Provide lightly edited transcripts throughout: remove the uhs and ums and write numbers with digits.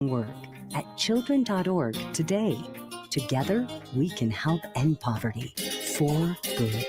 work at children.org today. Together, we can help end poverty for good.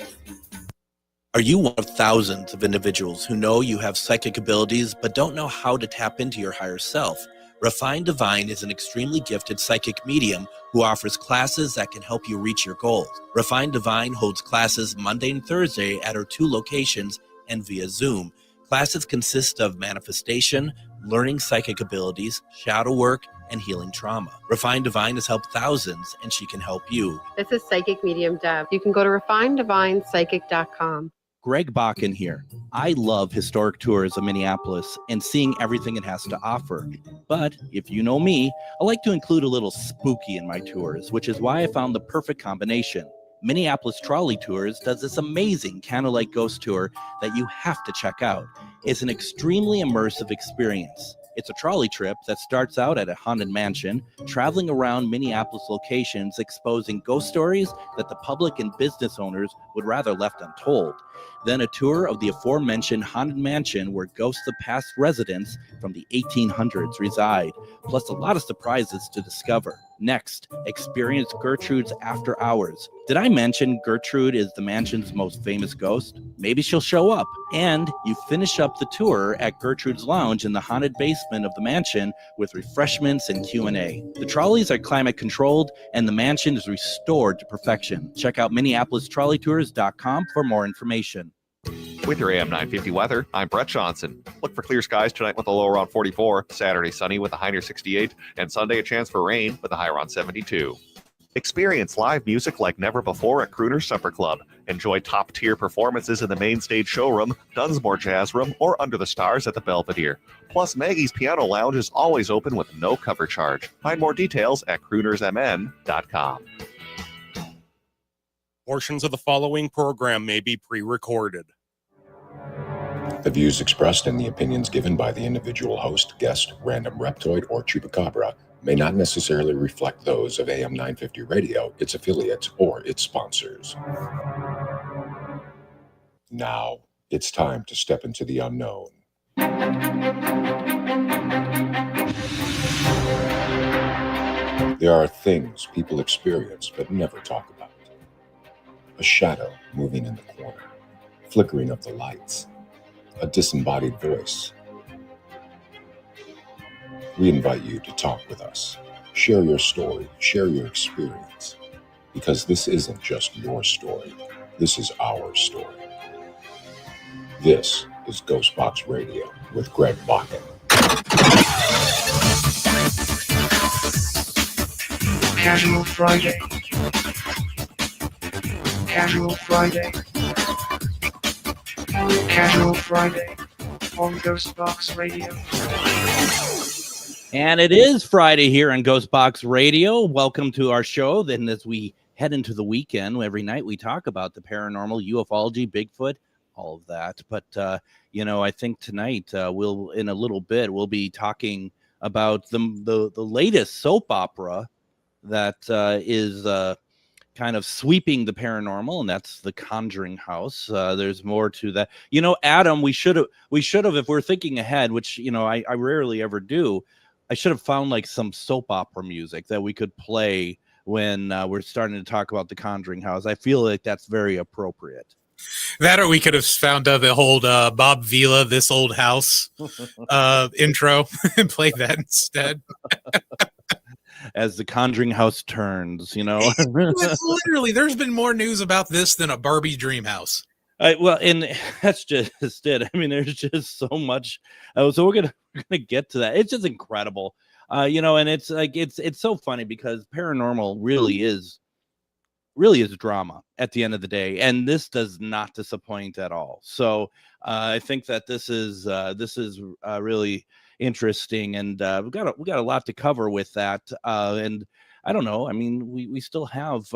Are you one of thousands of individuals who know you have psychic abilities but don't know how to tap into your higher self? Refined Divine is an extremely gifted psychic medium who offers classes that can help you reach your goals. Refined Divine holds classes Monday and Thursday at her 2 locations and via Zoom. Classes consist of manifestation, learning psychic abilities, shadow work, and healing trauma. Refined Divine has helped thousands, and she can help you. This is Psychic Medium Deb. You can go to refineddivinepsychic.com. Greg Bakken here. I love historic tours of Minneapolis and seeing everything it has to offer. But if you know me, I like to include a little spooky in my tours, which is why I found the perfect combination. Minneapolis Trolley Tours does this amazing candlelight ghost tour that you have to check out. It's an extremely immersive experience. It's a trolley trip that starts out at a haunted mansion, traveling around Minneapolis locations, exposing ghost stories that the public and business owners would rather left untold. Then a tour of the aforementioned haunted mansion where ghosts of past residents from the 1800s reside, plus a lot of surprises to discover. Next, experience Gertrude's After Hours. Did I mention Gertrude is the mansion's most famous ghost? Maybe she'll show up. And you finish up the tour at Gertrude's Lounge in the haunted basement of the mansion with refreshments and Q&A. The trolleys are climate controlled and the mansion is restored to perfection. Check out MinneapolisTrolleyTours.com for more information. With your AM 950 weather, I'm Brett Johnson. Look for clear skies tonight with a low around 44, Saturday sunny with a high near 68, and Sunday a chance for rain with a high around 72. Experience live music like never before at Crooner's Supper Club. Enjoy top-tier performances in the main stage showroom, Dunsmore Jazz Room, or Under the Stars at the Belvedere. Plus, Maggie's Piano Lounge is always open with no cover charge. Find more details at croonersmn.com. Portions of the following program may be pre-recorded. The views expressed and the opinions given by the individual host, guest, random reptoid, or chupacabra may not necessarily reflect those of AM 950 Radio, its affiliates, or its sponsors. Now, it's time to step into the unknown. There are things people experience but never talk about. A shadow moving in the corner, flickering of the lights, a disembodied voice. We invite you to talk with us. Share your story, share your experience, because this isn't just your story, this is our story. This is GhostBox Radio with Greg Bakken. Casual Friday. Casual Friday. Casual Friday on GhostBox Radio. And it is Friday here on GhostBox Radio. Welcome to our show. Then as we head into the weekend, every night we talk about the paranormal, ufology, Bigfoot, all of that. But, I think tonight in a little bit, we'll be talking about the latest soap opera that is kind of sweeping the paranormal, and that's The Conjuring House. There's more to that. Adam, we should have, if we're thinking ahead, which, I rarely ever do, I should have found like some soap opera music that we could play when we're starting to talk about The Conjuring House. I feel like that's very appropriate. That, or we could have found the whole Bob Vila, This Old House intro and play that instead. As the Conjuring House turns, Literally, there's been more news about this than a Barbie dream house. And that's just it. I mean, there's just so much. So we're gonna get to that. It's just incredible, and it's like it's so funny because paranormal really is drama at the end of the day, and this does not disappoint at all. So I think that this is really interesting, and we got a lot to cover with that. And I don't know. I mean, we still have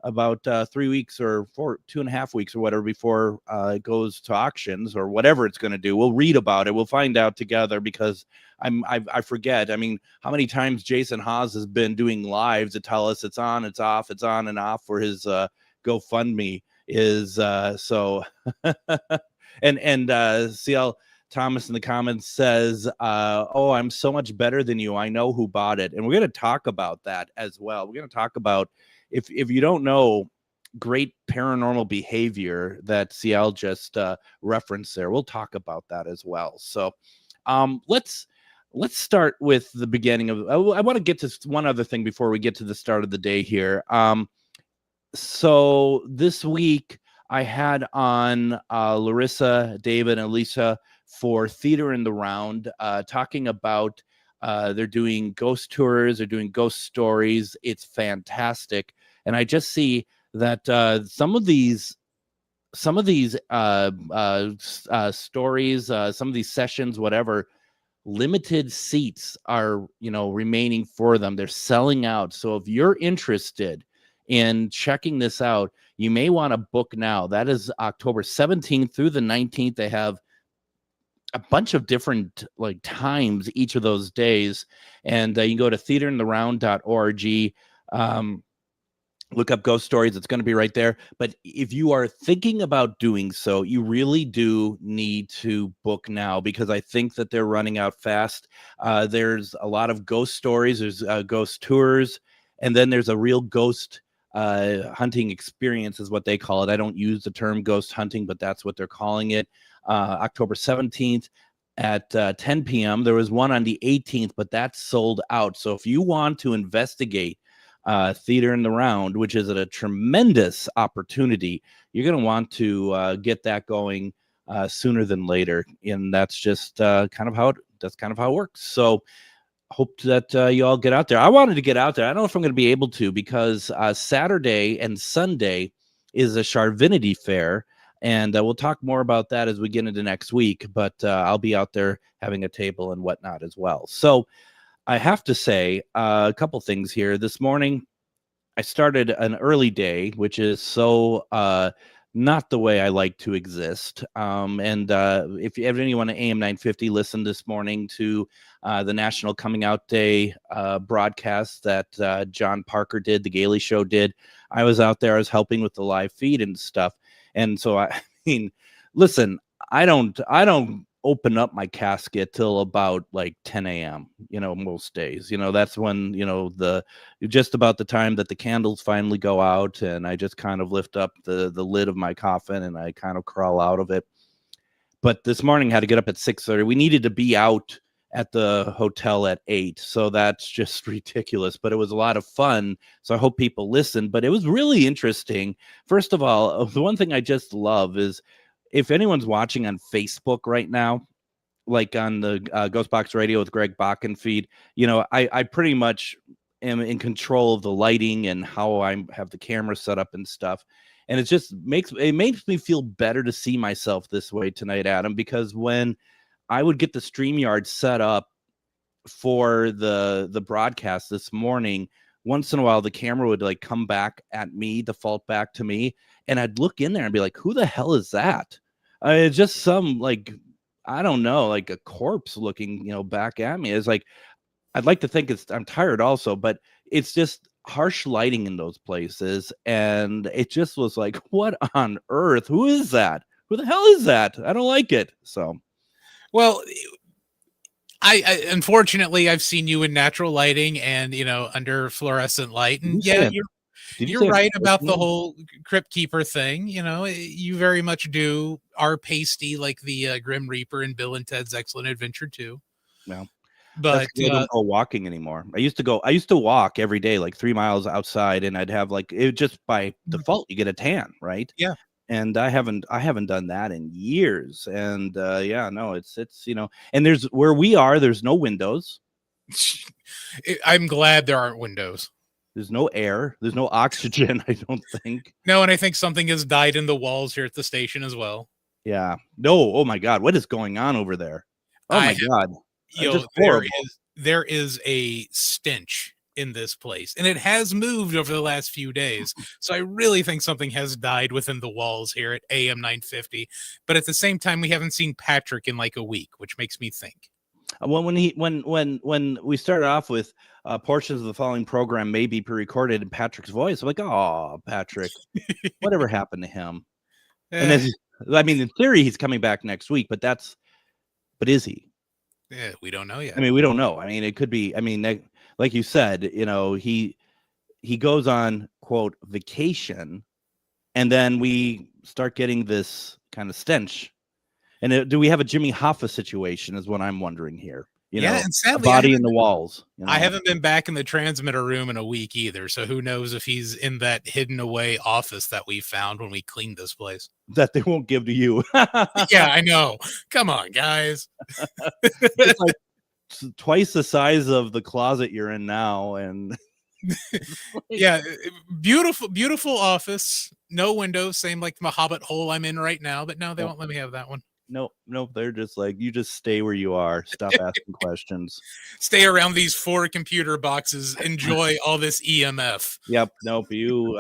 about 3 weeks or 2.5 weeks or whatever before it goes to auctions or whatever it's going to do. We'll read about it. We'll find out together because I forget. I mean, how many times Jason Haas has been doing lives to tell us it's on, it's off, it's on and off for his GoFundMe is so and CL. Thomas in the comments says, oh, I'm so much better than you. I know who bought it. And we're going to talk about that as well. We're going to talk about, if you don't know, great paranormal behavior that CL just referenced there. We'll talk about that as well. So let's start with the beginning of, I want to get to one other thing before we get to the start of the day here. So this week I had on Larissa, David, and Lisa for Theater in the Round, talking about they're doing ghost tours, they're doing ghost stories. It's fantastic. And I just see that some of these stories, some of these sessions, whatever, limited seats are, remaining for them. They're selling out. So if you're interested in checking this out, you may want to book now. That is October 17th through the 19th. They have a bunch of different times each of those days, and you can go to theaterintheround.org. Look up ghost stories. It's going to be right there. But if you are thinking about doing so, you really do need to book now, because I think that they're running out fast. There's a lot of ghost stories. There's ghost tours, and then there's a real ghost hunting experience is what they call it. I don't use the term ghost hunting, but that's what they're calling it. October 17th at 10 p.m. There was one on the 18th, but that's sold out. So if you want to investigate Theater in the Round, which is a tremendous opportunity, you're going to want to get that going sooner than later. And that's just kind of how it works. So hope that you all get out there. I wanted to get out there. I don't know if I'm going to be able to, because Saturday and Sunday is a Charvinity Fair, and we'll talk more about that as we get into next week. But I'll be out there having a table and whatnot as well. So I have to say a couple things here. This morning, I started an early day, which is so not the way I like to exist. And if anyone at AM 950 listened this morning to the National Coming Out Day broadcast that John Parker did, the Gailey Show did, I was out there. I was helping with the live feed and stuff. And so, I mean, listen, I don't open up my casket till about 10 a.m. Most days. That's when just about the time that the candles finally go out, and I just kind of lift up the lid of my coffin and I kind of crawl out of it. But this morning I had to get up at 6:30. We needed to be out at the hotel at 8, so that's just ridiculous, but it was a lot of fun. So I hope people listen. But it was really interesting. First of all, the one thing I just love is, if anyone's watching on Facebook right now, like on the GhostBox Radio with Greg Bakken feed, I pretty much am in control of the lighting and how I have the camera set up and stuff. And it just makes me feel better to see myself this way tonight, Adam, because when I would get the StreamYard set up for the broadcast this morning, once in a while the camera would come back at me, default back to me, and I'd look in there and be like, who the hell is that? It's just some I don't know, a corpse looking, back at me. It's I'd like to think I'm tired also, but it's just harsh lighting in those places. And it just was what on earth? Who is that? Who the hell is that? I don't like it. So, well, I unfortunately I've seen you in natural lighting and under fluorescent light, and yeah, you're right about the whole Crypt Keeper thing. You very much are pasty like the Grim Reaper in Bill and Ted's Excellent Adventure 2. Well, but I don't go walking anymore. I used to walk every day, 3 miles outside, and I'd have it just by default, you get a tan, right? Yeah. And I haven't done that in years. And it's and there's where we are, there's no windows. I'm glad there aren't windows. There's no air. There's no oxygen, I don't think. No, and I think something has died in the walls here at the station as well. Yeah. No. Oh my God. What is going on over there? Oh my God. There is a stench in this place, and it has moved over the last few days. So I really think something has died within the walls here at AM 950. But at the same time, we haven't seen Patrick in a week, which makes me think. When we started off with portions of the following program may be pre-recorded in Patrick's voice, I'm like, oh, Patrick, whatever happened to him? And in theory, he's coming back next week, but that's But is he? Yeah, we don't know yet. I mean, we don't know. I mean, it could be. I mean, like you said, he goes on, quote, vacation, and then we start getting this kind of stench. And do we have a Jimmy Hoffa situation is what I'm wondering here. And sadly, a body in the walls. I haven't been back in the transmitter room in a week either. So who knows if he's in that hidden away office that we found when we cleaned this place. That they won't give to you. Yeah, I know. Come on, guys. It's like twice the size of the closet you're in now. And yeah, beautiful office. No windows, same like the Hobbit hole I'm in right now. But no, they won't let me have that one. Nope. They're just like, you just stay where you are. Stop asking questions. Stay around these 4 computer boxes. Enjoy all this EMF. Yep. Nope. You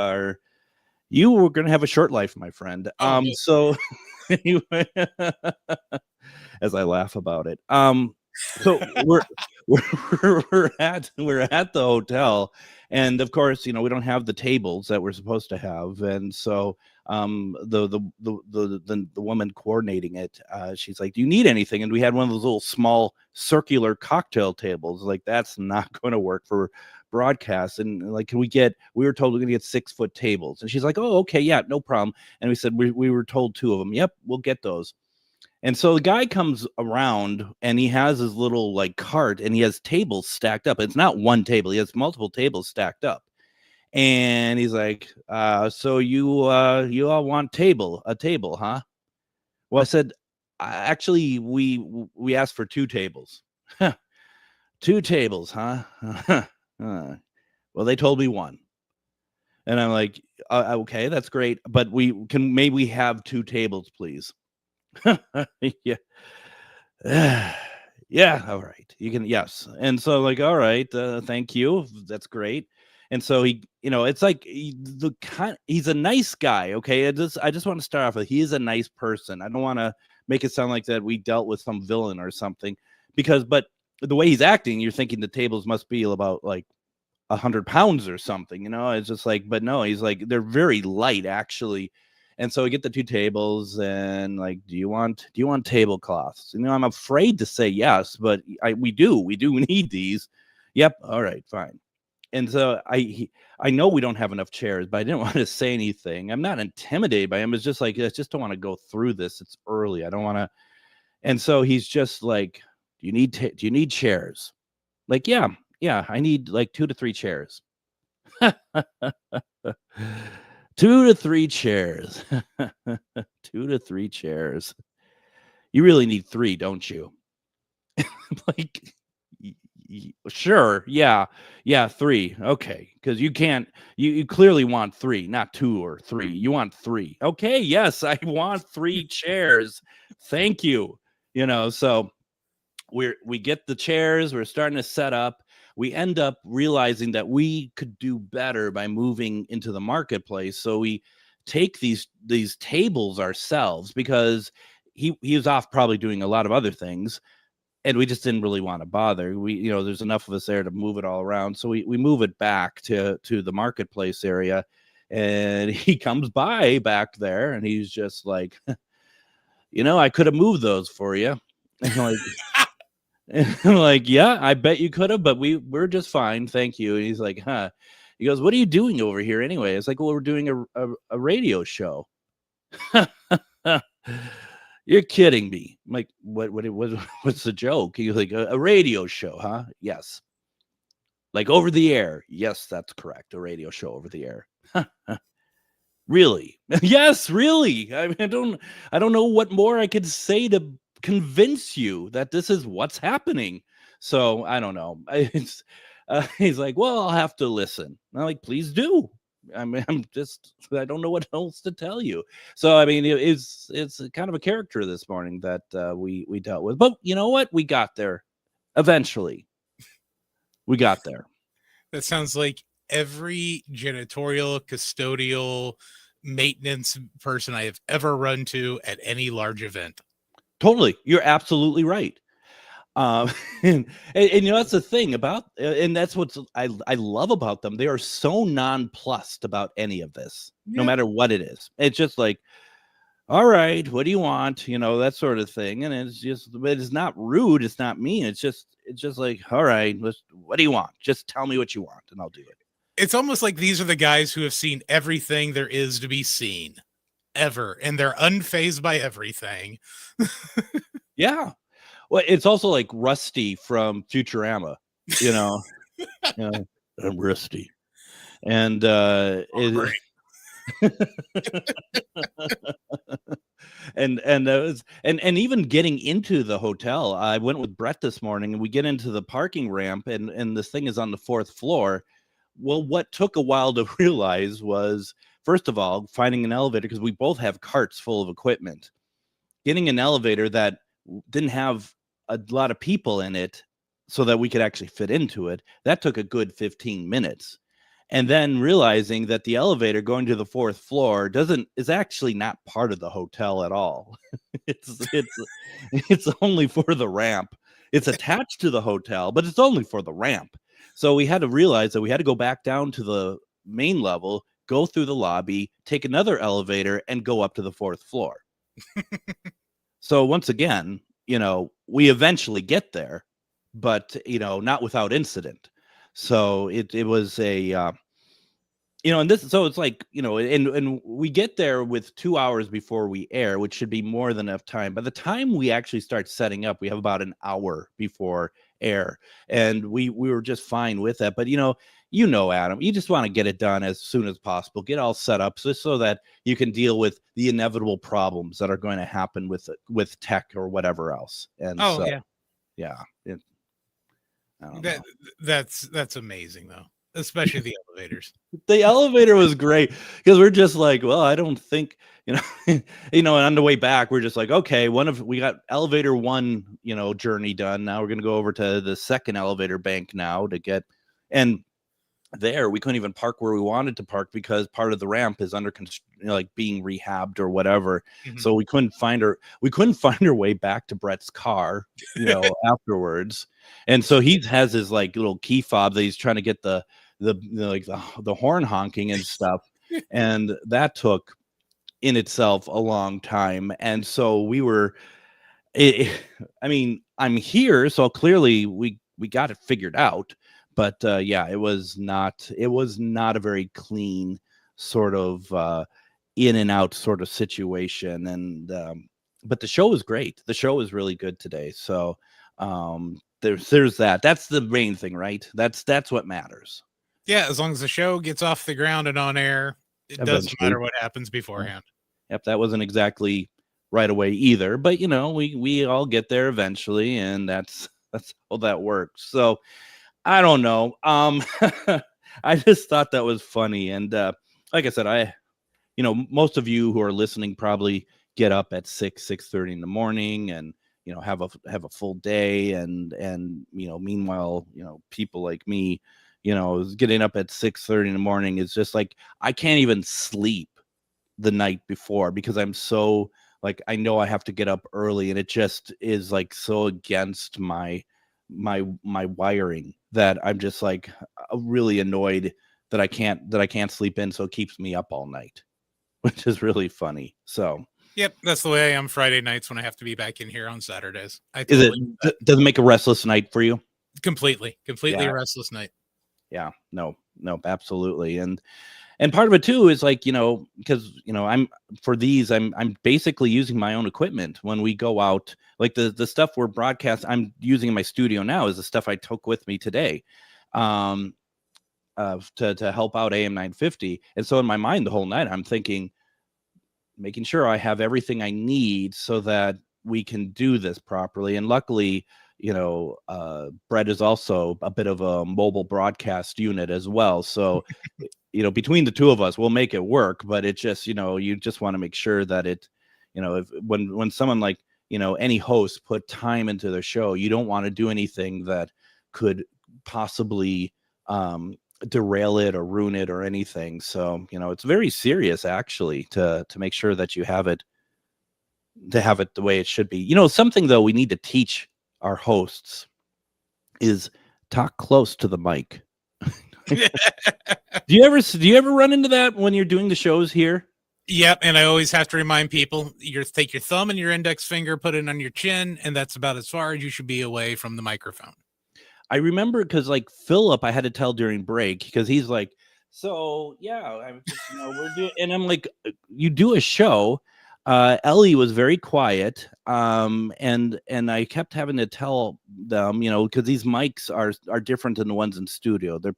were going to have a short life, my friend. So anyway, as I laugh about it. So we're at the hotel, and of course, we don't have the tables that we're supposed to have, and so the woman coordinating it, she's like, do you need anything? And we had one of those little small circular cocktail tables. Like, that's not going to work for broadcast. And like, we were told we're gonna get 6-foot tables, and she's like, oh, okay, yeah, no problem. And we said we were told 2 of them. Yep, we'll get those. And so the guy comes around, and he has his little like cart, and he has tables stacked up. It's not one table, he has multiple tables stacked up. And he's like, so you all want a table, huh? Well, I said, actually, we asked for 2 tables. 2 tables, huh? Well, they told me 1. And I'm like, okay, that's great, but may we have 2 tables, please? Yeah. Yeah, all right, you can. Yes. And so, like, all right, thank you, that's great. And so he, it's like he's a nice guy. Okay. I just want to start off with, he is a nice person. I don't want to make it sound like that we dealt with some villain or something, but the way he's acting, you're thinking the tables must be about like 100 pounds or something, it's just like, but no, he's like, they're very light actually. And so we get the 2 tables, and like, do you want tablecloths? I'm afraid to say yes, but we do need these. Yep. All right, fine. And so I know we don't have enough chairs, but I didn't want to say anything. I'm not intimidated by him. It's just like, I just don't want to go through this. It's early. I don't want to. And so he's just like, do you need chairs? Like, yeah, I need like 2 to 3 chairs. 2 to 3 chairs. 2 to 3 chairs. You really need 3, don't you? Like, sure, yeah, 3. Okay, because you can't. You clearly want 3, not 2 or 3. You want 3. Okay, yes, I want 3 chairs. Thank you. So we get the chairs. We're starting to set up. We end up realizing that we could do better by moving into the marketplace. So we take these tables ourselves, because he was off probably doing a lot of other things, and we just didn't really want to bother. There's enough of us there to move it all around. So we move it back to the marketplace area, and he comes by back there, and he's just like, I could have moved those for you. And I'm like, yeah, I bet you could have, but we're just fine, thank you. And he's like, huh? He goes, what are you doing over here anyway? It's like, well, we're doing a radio show. You're kidding me. I'm like, what's the joke? He was like, a radio show, huh? Yes. Like over the air. Yes, that's correct. A radio show over the air. Really? Yes, really. I mean, I don't know what more I could say to convince you that this is what's happening. So I don't know. He's like, well, I'll have to listen. I'm like, please do. I mean, I don't know what else to tell you. So, I mean, it's kind of a character this morning that we dealt with. But you know what? We got there. Eventually. We got there. That sounds like every janitorial, custodial, maintenance person I have ever run to at any large event. Totally. You're absolutely right. And that's the thing about, and that's what I love about them. They are so nonplussed about any of this, no matter what it is. It's just like, all right, what do you want? That sort of thing. And but it's not rude. It's not mean. It's just like, all right, what do you want? Just tell me what you want and I'll do it. It's almost like these are the guys who have seen everything there is to be seen ever, and they're unfazed by everything. Yeah. Well, it's also like Rusty from Futurama, I'm Rusty. And and even getting into the hotel, I went with Brett this morning, and we get into the parking ramp, and this thing is on the 4th floor. Well, what took a while to realize was, first of all, finding an elevator, because we both have carts full of equipment. Getting an elevator that didn't have a lot of people in it so that we could actually fit into it, that took a good 15 minutes. And then realizing that the elevator going to the 4th floor is actually not part of the hotel at all. It's only for the ramp. It's attached to the hotel, but it's only for the ramp. So we had to realize that we had to go back down to the main level, go through the lobby, take another elevator, and go up to the 4th floor. So once again, we eventually get there, but not without incident. So it was a and this, so it's like, and we get there with 2 hours before we air, which should be more than enough time. By the time we actually start setting up, we have about an hour before air, and we were just fine with that. But Adam, you just want to get it done as soon as possible, get all set up so that you can deal with the inevitable problems that are going to happen with tech or whatever else. And that's amazing though, especially the elevators. The elevator was great because we're just like, well, I don't think, and on the way back, we're just like, okay, we got elevator 1, journey done. Now we're going to go over to the second elevator bank now and there we couldn't even park where we wanted to park because part of the ramp is under being rehabbed or whatever. Mm-hmm. So we couldn't find our way back to Brett's car, afterwards. And so he has his little key fob that he's trying to get the horn honking and stuff. And that took in itself a long time. And so I'm here, so clearly we got it figured out. But it was not a very clean sort of in and out sort of situation. And but the show was great. The show was really good today. So there's that. That's the main thing, right? That's what matters. Yeah, as long as the show gets off the ground and on air, it doesn't matter what happens beforehand. Yep, that wasn't exactly right away either. But we all get there eventually, and that's how that works. So I don't know. I just thought that was funny. And like I said, most of you who are listening probably get up at 6:30 in the morning and, have a full day. And meanwhile, people like me, getting up at 6:30 in the morning is just like, I can't even sleep the night before because I'm so I know I have to get up early, and it just is so against my wiring that I'm just really annoyed that I can't sleep in. So it keeps me up all night, which is really funny. So, yep. That's the way I am Friday nights when I have to be back in here on Saturdays. Does it make a restless night for you? Completely a restless night. Yeah, no, absolutely. And part of it too is because I'm basically using my own equipment when we go out. The stuff we're I'm using in my studio now is the stuff I took with me today, to help out AM 950. And so in my mind the whole night I'm thinking, making sure I have everything I need so that we can do this properly. And luckily, Brett is also a bit of a mobile broadcast unit as well. So, between the two of us, we'll make it work. But it just, you just want to make sure that it, when someone any host put time into their show, you don't want to do anything that could possibly derail it or ruin it or anything. So, it's very serious actually to make sure that you have it the way it should be. Something though we need to teach our hosts is talk close to the mic. Do you ever run into that when you're doing the shows here? Yep, and I always have to remind people, take your thumb and your index finger, put it on your chin, and that's about as far as you should be away from the microphone. I remember because like Philip, I had to tell during break because he's like, so yeah, we're doing, and I'm like, you do a show. Ellie was very quiet, and I kept having to tell them, because these mics are different than the ones in studio. They're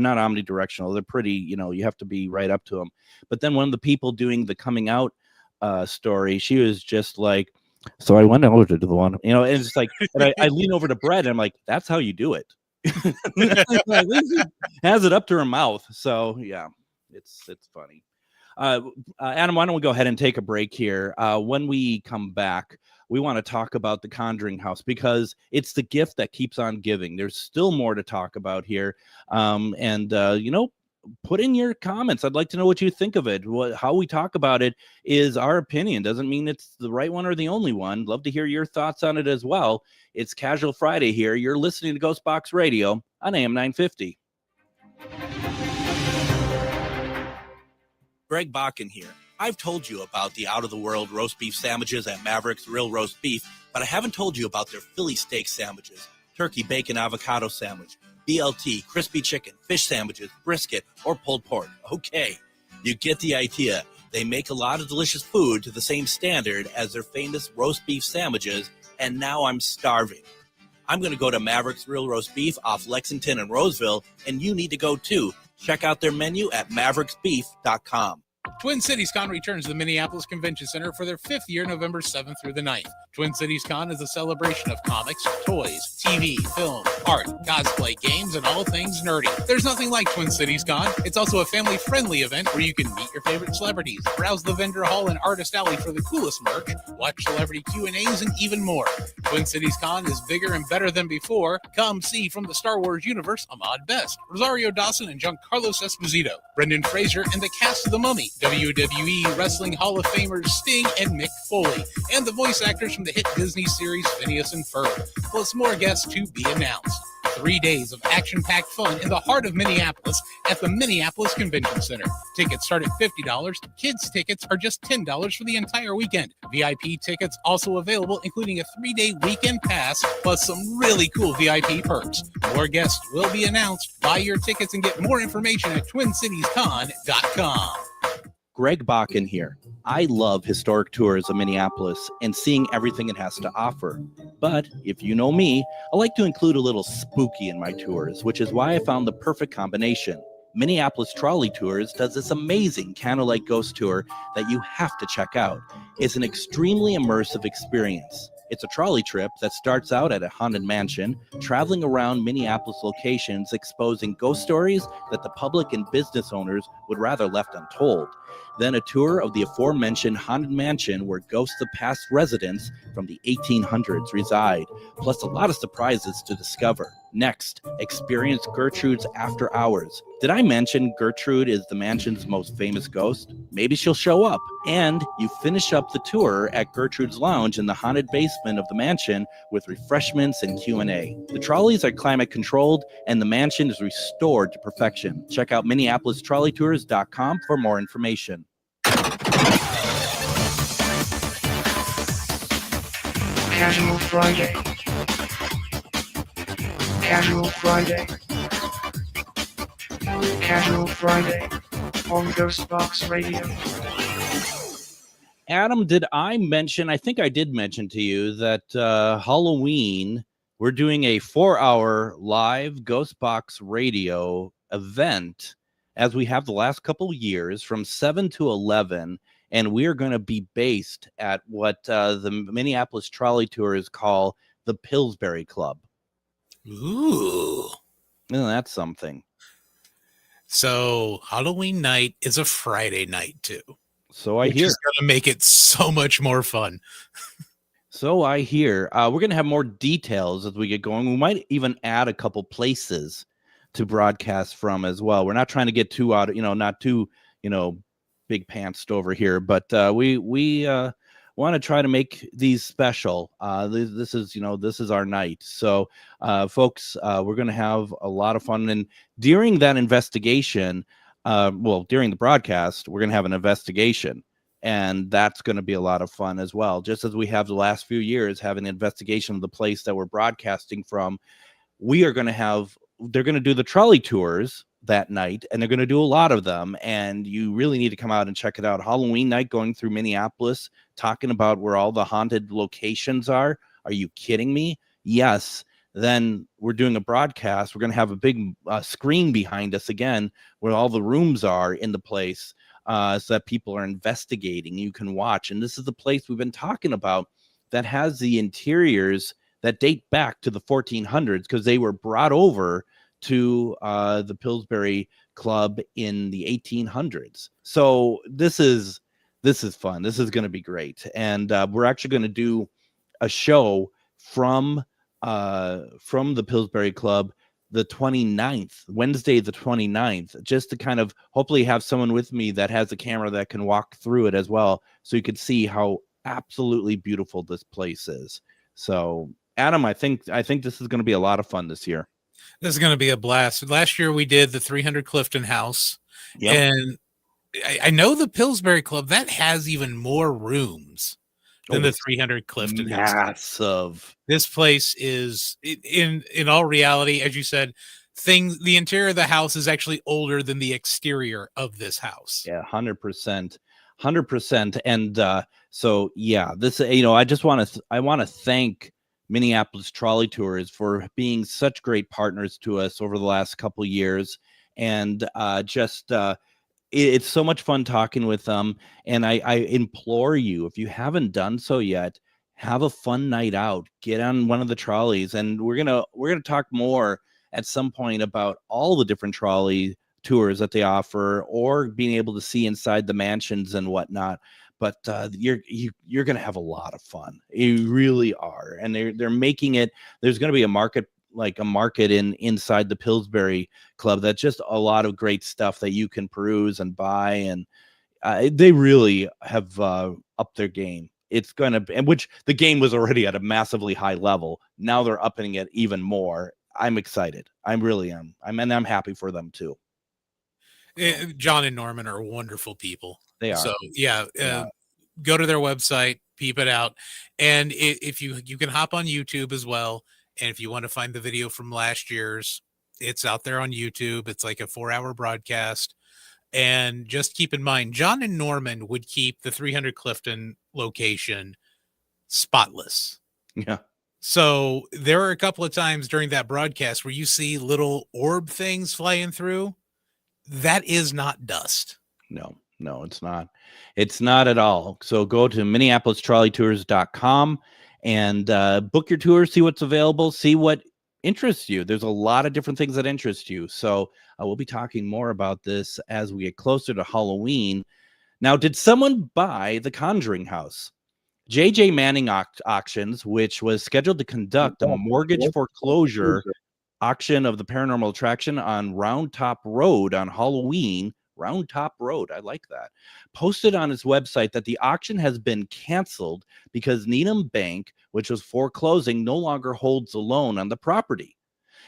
not omnidirectional. They're pretty, you have to be right up to them. But then one of the people doing the coming out story, she was just like, so I went over to the one, and it's like, and I lean over to Brett, and I'm like, that's how you do it. At least she has it up to her mouth. So yeah, it's funny. Adam, why don't we go ahead and take a break here? When we come back, we want to talk about the Conjuring House because it's the gift that keeps on giving. There's still more to talk about here. Put in your comments. I'd like to know what you think of it. How we talk about it is our opinion. Doesn't mean it's the right one or the only one. Love to hear your thoughts on it as well. It's Casual Friday here. You're listening to GhostBox Radio on AM 950. Greg Bakken here. I've told you about the out-of-the-world roast beef sandwiches at Maverick's Real Roast Beef, but I haven't told you about their Philly steak sandwiches, turkey bacon avocado sandwich, BLT, crispy chicken, fish sandwiches, brisket, or pulled pork. Okay, you get the idea. They make a lot of delicious food to the same standard as their famous roast beef sandwiches, and now I'm starving. I'm going to go to Maverick's Real Roast Beef off Lexington and Roseville, and you need to go too. Check out their menu at mavericksbeef.com. Twin Cities Con returns to the Minneapolis Convention Center for their 5th year, November 7th through the 9th. Twin Cities Con is a celebration of comics, toys, TV, film, art, cosplay, games, and all things nerdy. There's nothing like Twin Cities Con. It's also a family-friendly event where you can meet your favorite celebrities, browse the vendor hall and artist alley for the coolest merch, watch celebrity Q&As, and even more. Twin Cities Con is bigger and better than before. Come see from the Star Wars universe Ahmad Best, Rosario Dawson and Giancarlo Esposito, Brendan Fraser, and the cast of The Mummy, WWE Wrestling Hall of Famers Sting and Mick Foley, and the voice actors from the hit Disney series Phineas and Ferb, plus more guests to be announced. 3 days of action-packed fun in the heart of Minneapolis at the Minneapolis Convention Center. Tickets start at $50. Kids tickets are just $10 for the entire weekend. VIP tickets also available, including a 3-day weekend pass, plus some really cool VIP perks. More guests will be announced. Buy your tickets and get more information at TwinCitiesCon.com. Greg Bakken here. I love historic tours of Minneapolis and seeing everything it has to offer. But if you know me, I like to include a little spooky in my tours, which is why I found the perfect combination. Minneapolis Trolley Tours does this amazing candlelight ghost tour that you have to check out. It's an extremely immersive experience. It's a trolley trip that starts out at a haunted mansion, traveling around Minneapolis locations, exposing ghost stories that the public and business owners would rather left untold. Then a tour of the aforementioned haunted mansion where ghosts of past residents from the 1800s reside, plus a lot of surprises to discover. Next, experience Gertrude's After Hours. Did I mention Gertrude is the mansion's most famous ghost? Maybe she'll show up. And you finish up the tour at Gertrude's Lounge in the haunted basement of the mansion with refreshments and Q&A. The trolleys are climate controlled and the mansion is restored to perfection. Check out MinneapolisTrolleyTours.com for more information. Casual Friday. Casual Friday. Casual Friday on GhostBox Radio. Adam, did I mention, I think I did mention to you that Halloween, we're doing a 4-hour live GhostBox Radio event as we have the last couple years from 7 to 11. And we are going to be based at what the Minneapolis Trolley Tours call the Pillsbury Club. Ooh. Well, that's something. So Halloween night is a Friday night too. So I hear. Which is going to make it so much more fun. So I hear. We're going to have more details as we get going. We might even add a couple places to broadcast from as well. We're not trying to get too out, not too, big pantsed over here, but we want to try to make these special. This is our night. So folks, we're going to have a lot of fun. And during that investigation, during the broadcast, we're going to have an investigation. And that's going to be a lot of fun as well. Just as we have the last few years having an investigation of the place that we're broadcasting from, they're going to do the trolley tours that night, and they're going to do a lot of them. And you really need to come out and check it out. Halloween night going through Minneapolis, talking about where all the haunted locations are. Are you kidding me? Yes. Then we're doing a broadcast. We're going to have a big screen behind us again where all the rooms are in the place, so that people are investigating. You can watch. And this is the place we've been talking about that has the interiors that date back to the 1400s, because they were brought over to the Pillsbury Club in the 1800s. So this is fun. This is going to be great. And we're actually going to do a show from the Pillsbury Club the 29th, Wednesday the 29th, just to kind of hopefully have someone with me that has a camera that can walk through it as well, so you can see how absolutely beautiful this place is. So Adam, I think this is going to be a lot of fun this year. This is going to be a blast. Last year we did the 300 Clifton House. Yep. And I know the Pillsbury Club that has even more rooms than the 300 Clifton House. Massive. This place is, in all reality, as you said, the interior of the house is actually older than the exterior of this house. Yeah, 100%. And so yeah, this, I want to thank Minneapolis Trolley Tours for being such great partners to us over the last couple of years. And it's so much fun talking with them. And I implore you, if you haven't done so yet, have a fun night out, get on one of the trolleys. And we're going to talk more at some point about all the different trolley tours that they offer, or being able to see inside the mansions and whatnot. But you're going to have a lot of fun. You really are. And they're making it, there's going to be a market inside the Pillsbury Club. That's just a lot of great stuff that you can peruse and buy. And they really have upped their game. It's going to be, and which the game was already at a massively high level. Now they're upping it even more. I'm excited. I really am. I'm happy for them too. John and Norman are wonderful people. They are. So go to their website, peep it out. And if you can hop on YouTube as well. And if you want to find the video from last year's, it's out there on YouTube. It's like a 4-hour broadcast. And just keep in mind, John and Norman would keep the 300 Clifton location spotless. Yeah. So there are a couple of times during that broadcast where you see little orb things flying through. That is not dust. No, it's not. It's not at all. So go to minneapolistrolleytours.com and book your tour, see what's available, see what interests you. There's a lot of different things that interest you. So we'll be talking more about this as we get closer to Halloween. Now, did someone buy the Conjuring House? JJ Manning Auctions, which was scheduled to conduct a mortgage foreclosure auction of the paranormal attraction on Round Top Road on Halloween. Round Top Road, I like that. Posted on its website that the auction has been canceled because Needham Bank, which was foreclosing, no longer holds the loan on the property.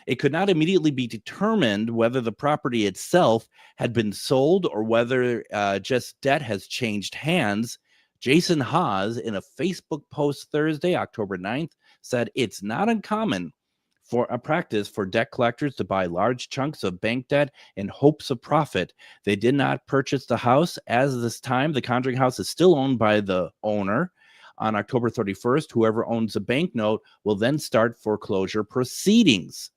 It could not immediately be determined whether the property itself had been sold or whether just debt has changed hands. Jason Haas, in a Facebook post Thursday, October 9th, said it's not uncommon for a practice for debt collectors to buy large chunks of bank debt in hopes of profit. They did not purchase the house. As this time, the Conjuring House is still owned by the owner. On October 31st, whoever owns the banknote will then start foreclosure proceedings.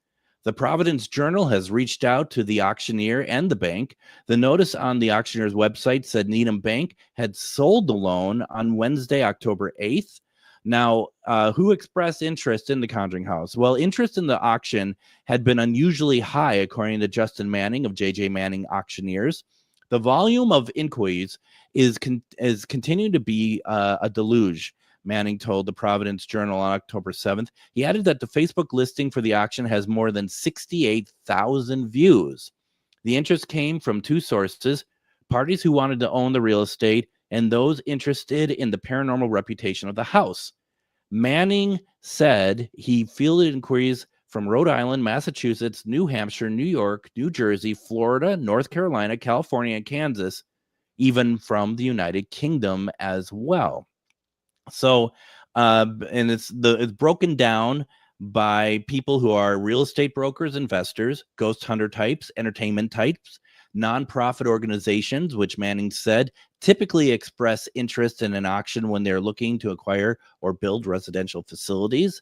The Providence Journal has reached out to the auctioneer and the bank. The notice on the auctioneer's website said Needham Bank had sold the loan on Wednesday, October 8th. Now, who expressed interest in the Conjuring House? Well, interest in the auction had been unusually high, according to Justin Manning of JJ Manning Auctioneers. The volume of inquiries is continuing to be a deluge, Manning told the Providence Journal on October 7th. He added that the Facebook listing for the auction has more than 68,000 views. The interest came from two sources: parties who wanted to own the real estate and those interested in the paranormal reputation of the house. Manning said he fielded inquiries from Rhode Island, Massachusetts, New Hampshire, New York, New Jersey, Florida, North Carolina, California, and Kansas, even from the United Kingdom as well. So, and it's broken down by people who are real estate brokers, investors, ghost hunter types, entertainment types, nonprofit organizations, which Manning said typically express interest in an auction when they're looking to acquire or build residential facilities.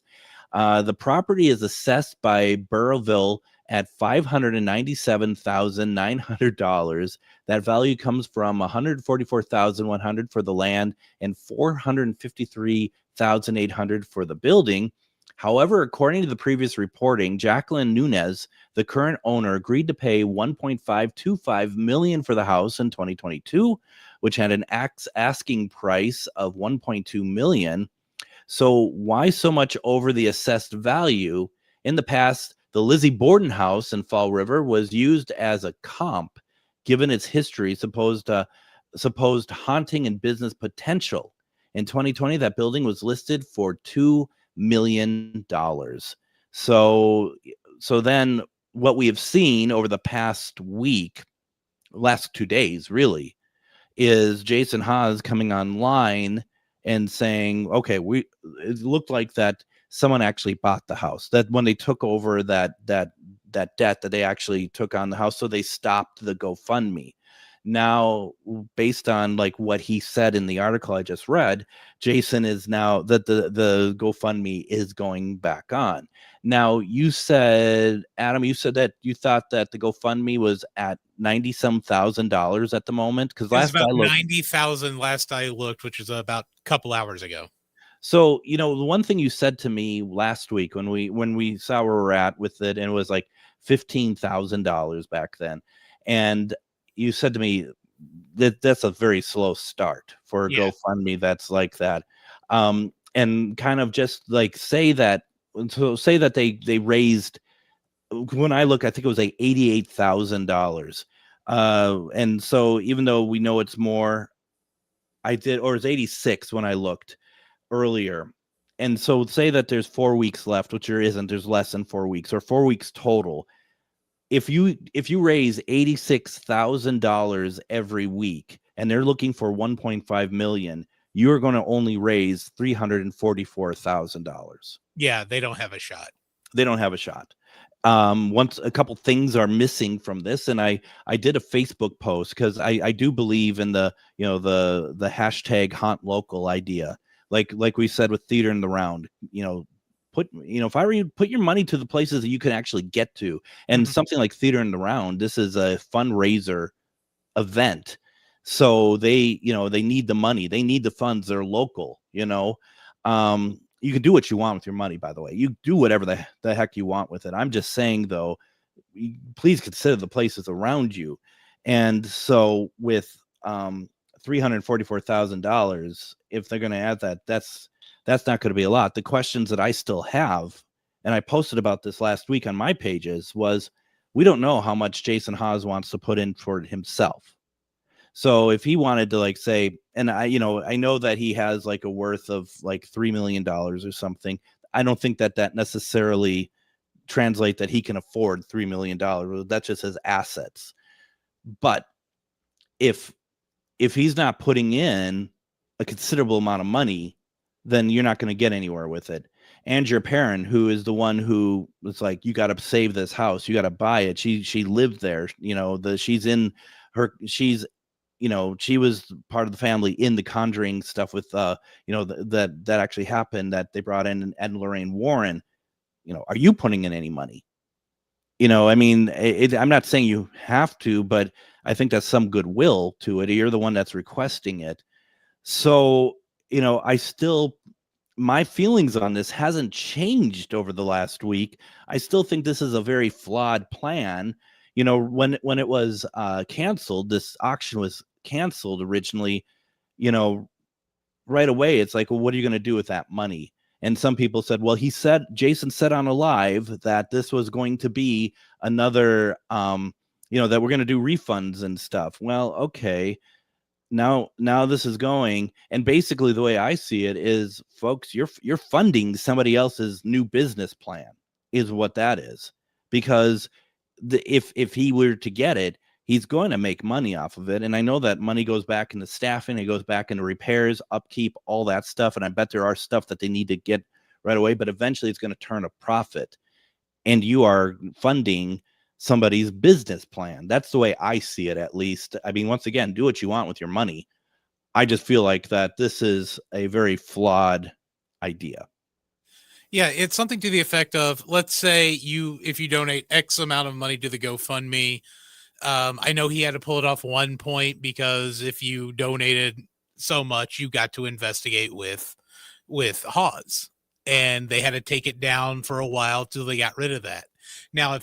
The property is assessed by Burrillville at $597,900. That value comes from $144,100 for the land and $453,800 for the building. However, according to the previous reporting, Jacqueline Nunez, the current owner, agreed to pay $1.525 million for the house in 2022, which had an asking price of $1.2 million. So why so much over the assessed value? In the past, the Lizzie Borden house in Fall River was used as a comp, given its history, supposed haunting and business potential. In 2020, that building was listed for $2 million. So then what we have seen over the past week, last 2 days really, is Jason Haas coming online and saying, okay, it looked like that someone actually bought the house, that when they took over that debt that they actually took on the house, so they stopped the GoFundMe. Now, based on like what he said in the article I just read, Jason is now that the GoFundMe is going back on. Now, you said, Adam, you said that you thought that the GoFundMe was at $90-some thousand at the moment, because last about I looked, 90,000 last I looked, which is about a couple hours ago. So, the one thing you said to me last week when we saw where we're at with it, and it was like $15,000 back then, and you said to me that that's a very slow start for a GoFundMe that's like that, and kind of just like say that they raised, when I look, I think it was like $88,000, and so even though we know it's more, it's 86 when I looked earlier. And so say that there's 4 weeks left, which there isn't, there's less than 4 weeks, or 4 weeks total. If you raise $86,000 every week and they're looking for 1.5 million, you're going to only raise $344,000. Yeah, they don't have a shot. They don't have a shot. Once a couple things are missing from this, and I did a Facebook post because I do believe in the hashtag haunt local idea. Like we said with Theater in the Round, if I were you, put your money to the places that you can actually get to. And something like Theater in the Round, this is a fundraiser event. So they need the money. They need the funds. They're local, You can do what you want with your money, by the way. You do whatever the heck you want with it. I'm just saying, though, please consider the places around you. And so with $344,000, if they're going to add that, that's not going to be a lot. The questions that I still have, and I posted about this last week on my pages, was we don't know how much Jason Haas wants to put in for himself. So if he wanted to say, and I know that he has like a worth of like $3 million or something. I don't think that necessarily translate that he can afford $3 million. That's just his assets. But if he's not putting in a considerable amount of money, then you're not going to get anywhere with it. Andrea Perrin, who is the one who was like, you got to save this house, you got to buy it. She lived there. She was part of the family in the Conjuring stuff with, that actually happened, that they brought in Ed and Lorraine Warren. Are you putting in any money? I'm not saying you have to, but I think that's some goodwill to it. You're the one that's requesting it. So, my feelings on this hasn't changed over the last week. I still think this is a very flawed plan. When it was canceled, this auction was canceled originally, right away. It's like, well, what are you going to do with that money? And some people said, well, Jason said on a live that this was going to be another, that we're going to do refunds and stuff. Well, okay. Now this is going, and basically the way I see it is, folks, you're funding somebody else's new business plan. is what that is, because if he were to get it, he's going to make money off of it. And I know that money goes back into staffing, it goes back into repairs, upkeep, all that stuff. And I bet there are stuff that they need to get right away, but eventually it's going to turn a profit. And you are funding somebody's business plan. That's the way I see it, at least. I mean, once again, do what you want with your money. I just feel like that this is a very flawed idea. Yeah, it's something to the effect of, let's say if you donate X amount of money to the GoFundMe, I know he had to pull it off one point because if you donated so much, you got to investigate with Hawes, and they had to take it down for a while till they got rid of that. Now,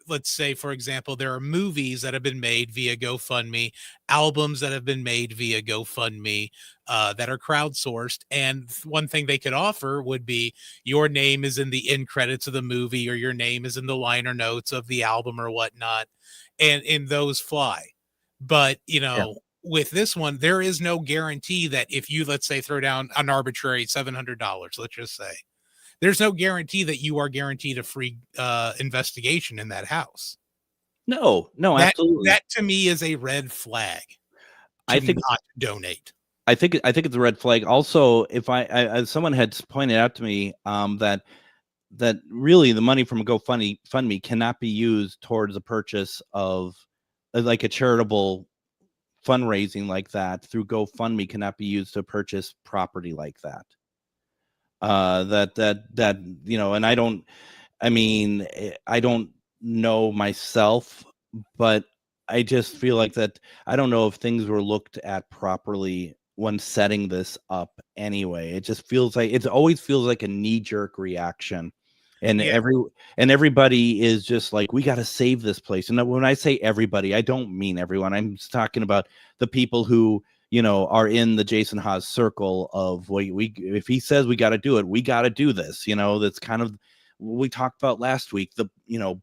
let's say, for example, there are movies that have been made via GoFundMe, albums that have been made via GoFundMe, that are crowdsourced. And one thing they could offer would be your name is in the end credits of the movie, or your name is in the liner notes of the album or whatnot. And those fly. But, with this one, there is no guarantee that if you, let's say, throw down an arbitrary $700, let's just say, there's no guarantee that you are guaranteed a free investigation in that house. No, absolutely. That to me is a red flag. I think not donate. I think it's a red flag. Also, if someone had pointed out to me that really the money from a GoFundMe cannot be used towards the purchase of like a charitable fundraising like that through GoFundMe cannot be used to purchase property like that. And I don't know myself, but I just feel like that I don't know if things were looked at properly when setting this up anyway. It always feels like a knee-jerk reaction. And everybody is just like, we got to save this place. And when I say everybody, I don't mean everyone. I'm just talking about the people who, are in the Jason Hawes circle of if he says we got to do it, we got to do this. That's kind of what we talked about last week,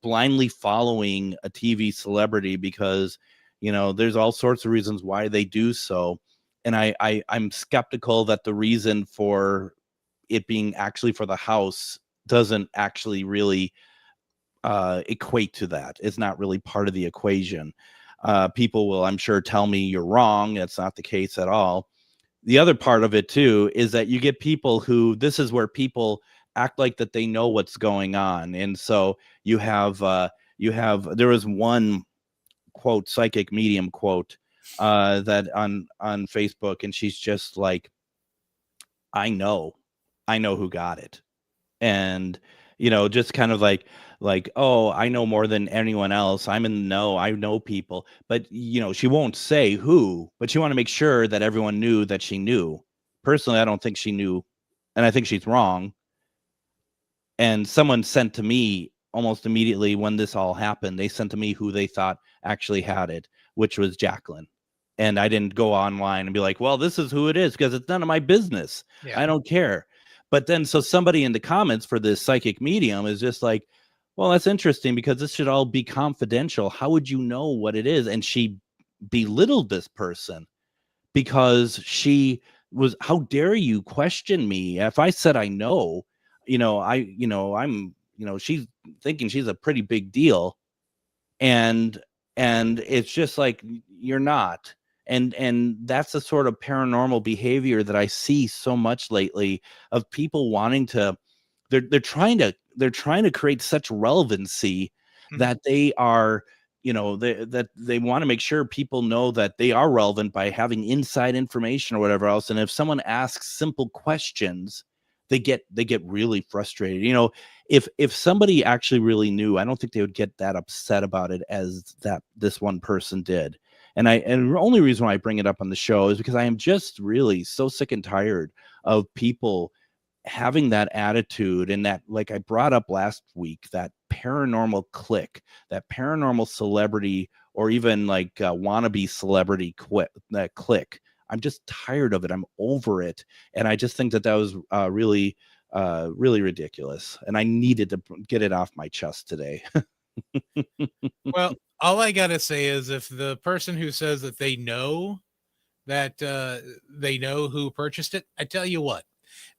blindly following a TV celebrity because, there's all sorts of reasons why they do so. And I'm skeptical that the reason for it being actually for the house doesn't actually really equate to that. It's not really part of the equation. People will, I'm sure, tell me you're wrong. That's not the case at all. The other part of it too is that you get people this is where people act like that they know what's going on. And so there was one quote, psychic medium quote, that on Facebook, and she's just like, I know who got it. And just kind of like, oh, I know more than anyone else, I'm in the know, I know people, but she won't say who, but she want to make sure that everyone knew that she knew. Personally, I don't think she knew, and I think she's wrong. And someone sent to me almost immediately when this all happened, they sent to me who they thought actually had it, which was Jacqueline. And I didn't go online and be like, well, this is who it is, because it's none of my business. I don't care. But then, so somebody in the comments for this psychic medium is just like, well, that's interesting because this should all be confidential. How would you know what it is? And she belittled this person because she was, how dare you question me? If I said I know, she's thinking she's a pretty big deal. And it's just like, you're not. And that's the sort of paranormal behavior that I see so much lately of people wanting to, they're trying to create such relevancy that they are, that they want to make sure people know that they are relevant by having inside information or whatever else. And if someone asks simple questions, they get really frustrated. If somebody actually really knew, I don't think they would get that upset about it as this one person did. And the only reason why I bring it up on the show is because I am just really so sick and tired of people having that attitude, and that, like I brought up last week, that paranormal clique, that paranormal celebrity, or even like wannabe celebrity that clique. I'm just tired of it. I'm over it. And I just think that was really ridiculous. And I needed to get it off my chest today. Well, all I got to say is, if the person who says that they know who purchased it, I tell you what,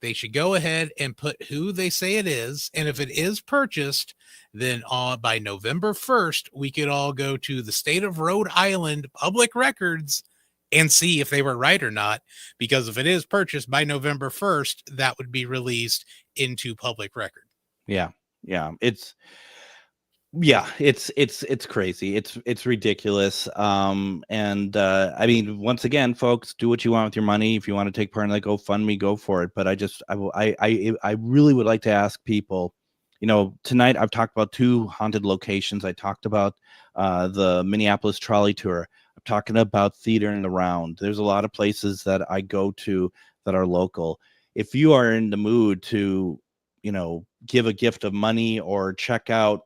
they should go ahead and put who they say it is. And if it is purchased, then by November 1st, we could all go to the state of Rhode Island public records and see if they were right or not. Because if it is purchased by November 1st, that would be released into public record. Yeah. It's crazy. It's ridiculous. I mean, once again, folks, do what you want with your money. If you want to take part in the GoFundMe, go for it. But I really would like to ask people, tonight I've talked about 2 haunted locations. I talked about the Minneapolis trolley tour. I'm talking about theater in the round. There's a lot of places that I go to that are local. If you are in the mood to, give a gift of money or check out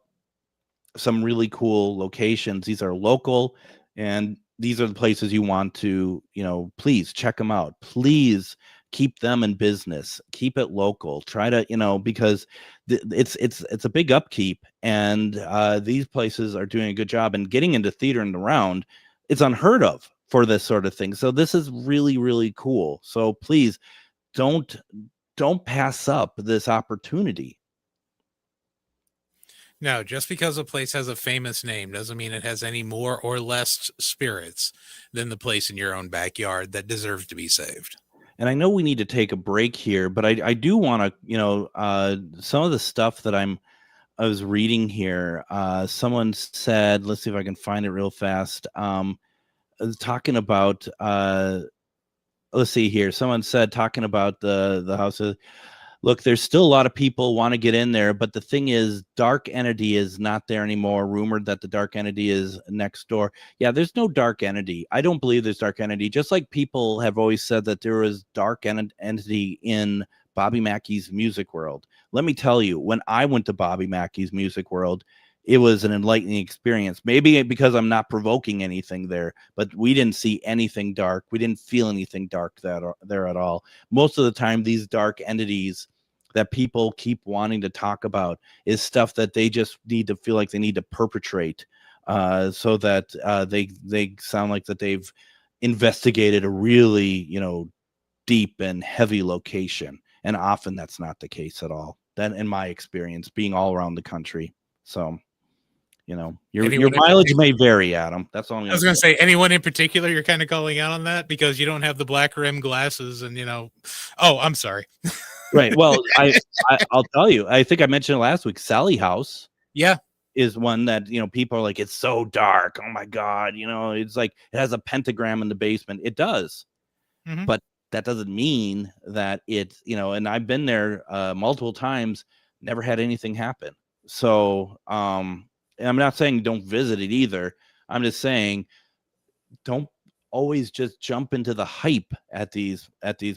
some really cool locations, these are local, and these are the places you want to, please check them out. Please keep them in business, keep it local, try to, because it's a big upkeep, and these places are doing a good job, and getting into theater in the round, it's unheard of for this sort of thing. So this is really, really cool. So please don't pass up this opportunity. No, just because a place has a famous name doesn't mean it has any more or less spirits than the place in your own backyard that deserves to be saved. And I know we need to take a break here, but I do want to, some of the stuff that I was reading here. Someone said, let's see if I can find it real fast. Talking about, let's see here. Someone said, talking about the house. Look, there's still a lot of people want to get in there, but the thing is, dark entity is not there anymore. Rumored that the dark entity is next door. Yeah, there's no dark entity. I don't believe there's dark entity. Just like people have always said that there is dark entity in Bobby Mackey's Music World. Let me tell you, when I went to Bobby Mackey's Music World, it was an enlightening experience. Maybe because I'm not provoking anything there, but we didn't see anything dark. We didn't feel anything dark there at all. Most of the time, these dark entities that people keep wanting to talk about is stuff that they just need to feel like they need to perpetrate, so that they sound like that they've investigated a really, deep and heavy location. And often that's not the case at all. That, in my experience, being all around the country. So, your mileage may vary, Adam. That's all. I was going to say, anyone in particular you're kind of calling out on that because you don't have the black rim glasses and, oh, I'm sorry. Right. Well, I'll tell you, I think I mentioned it last week. Sally House. Yeah. Is one that, people are like, it's so dark. Oh my God. It's like, it has a pentagram in the basement. It does. Mm-hmm. But that doesn't mean that it's, and I've been there multiple times, never had anything happen. So, and I'm not saying don't visit it either. I'm just saying, don't always just jump into the hype at these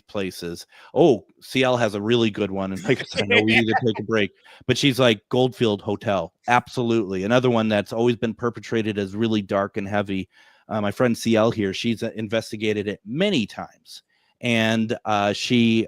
places. Oh, CL has a really good one, and like I said, I know we need to take a break, but she's like Goldfield Hotel, absolutely another one that's always been perpetrated as really dark and heavy. My friend CL here, she's investigated it many times, and she's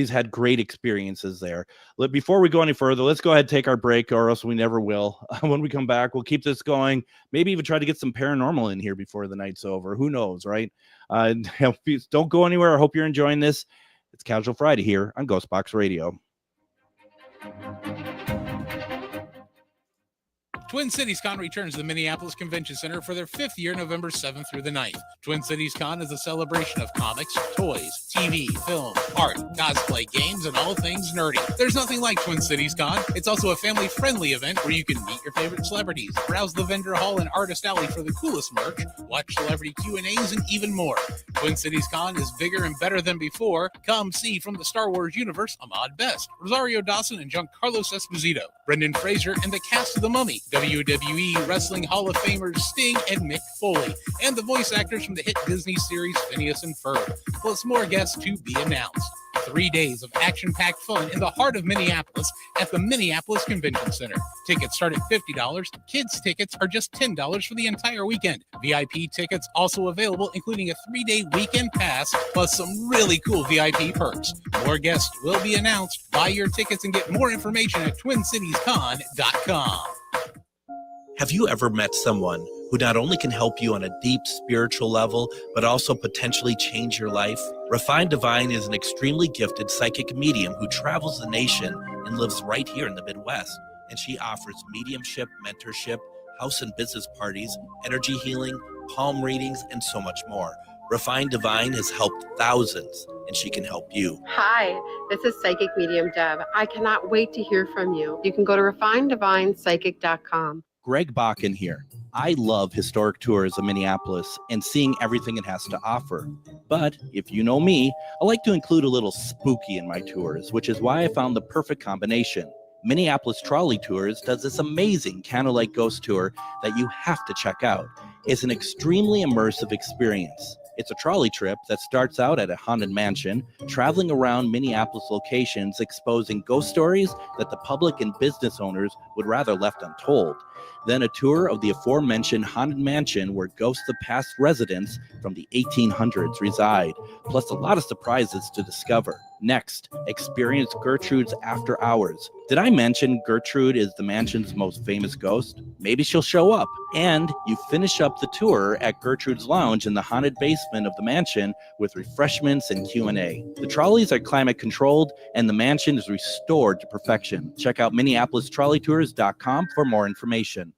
had great experiences there. Before we go any further, let's go ahead and take our break, or else we never will. When we come back, we'll keep this going. Maybe even try to get some paranormal in here before the night's over. Who knows, right? Don't go anywhere. I hope you're enjoying this. It's Casual Friday here on GhostBox Radio. Twin Cities Con returns to the Minneapolis Convention Center for their 5th year, November 7th through the 9th. Twin Cities Con is a celebration of comics, toys, TV, film, art, cosplay, games, and all things nerdy. There's nothing like Twin Cities Con. It's also a family-friendly event where you can meet your favorite celebrities, browse the vendor hall and artist alley for the coolest merch, watch celebrity Q&As, and even more. Twin Cities Con is bigger and better than before. Come see from the Star Wars universe Ahmad Best, Rosario Dawson and Giancarlo Esposito, Brendan Fraser, and the cast of The Mummy, WWE Wrestling Hall of Famers Sting and Mick Foley, and the voice actors from the hit Disney series Phineas and Ferb, plus more guests to be announced. 3 days of action-packed fun in the heart of Minneapolis at the Minneapolis Convention Center. Tickets start at $50. Kids tickets are just $10 for the entire weekend. VIP tickets also available, including a 3-day weekend pass, plus some really cool VIP perks. More guests will be announced. Buy your tickets and get more information at TwinCitiesCon.com. Have you ever met someone who not only can help you on a deep spiritual level, but also potentially change your life? Refined Divine is an extremely gifted psychic medium who travels the nation and lives right here in the Midwest. And she offers mediumship, mentorship, house and business parties, energy healing, palm readings, and so much more. Refined Divine has helped thousands, and she can help you. Hi, this is Psychic Medium Deb. I cannot wait to hear from you. You can go to refineddivinepsychic.com. Greg Bakken here. I love historic tours of Minneapolis and seeing everything it has to offer. But if you know me, I like to include a little spooky in my tours, which is why I found the perfect combination. Minneapolis Trolley Tours does this amazing candlelight ghost tour that you have to check out. It's an extremely immersive experience. It's a trolley trip that starts out at a haunted mansion, traveling around Minneapolis locations, exposing ghost stories that the public and business owners would rather left untold. Then a tour of the aforementioned haunted mansion where ghosts of past residents from the 1800s reside, plus a lot of surprises to discover. Next, experience Gertrude's After Hours. Did I mention Gertrude is the mansion's most famous ghost? Maybe she'll show up. And you finish up the tour at Gertrude's Lounge in the haunted basement of the mansion with refreshments and Q&A. The trolleys are climate controlled and the mansion is restored to perfection. Check out MinneapolisTrolleyTours.com for more information.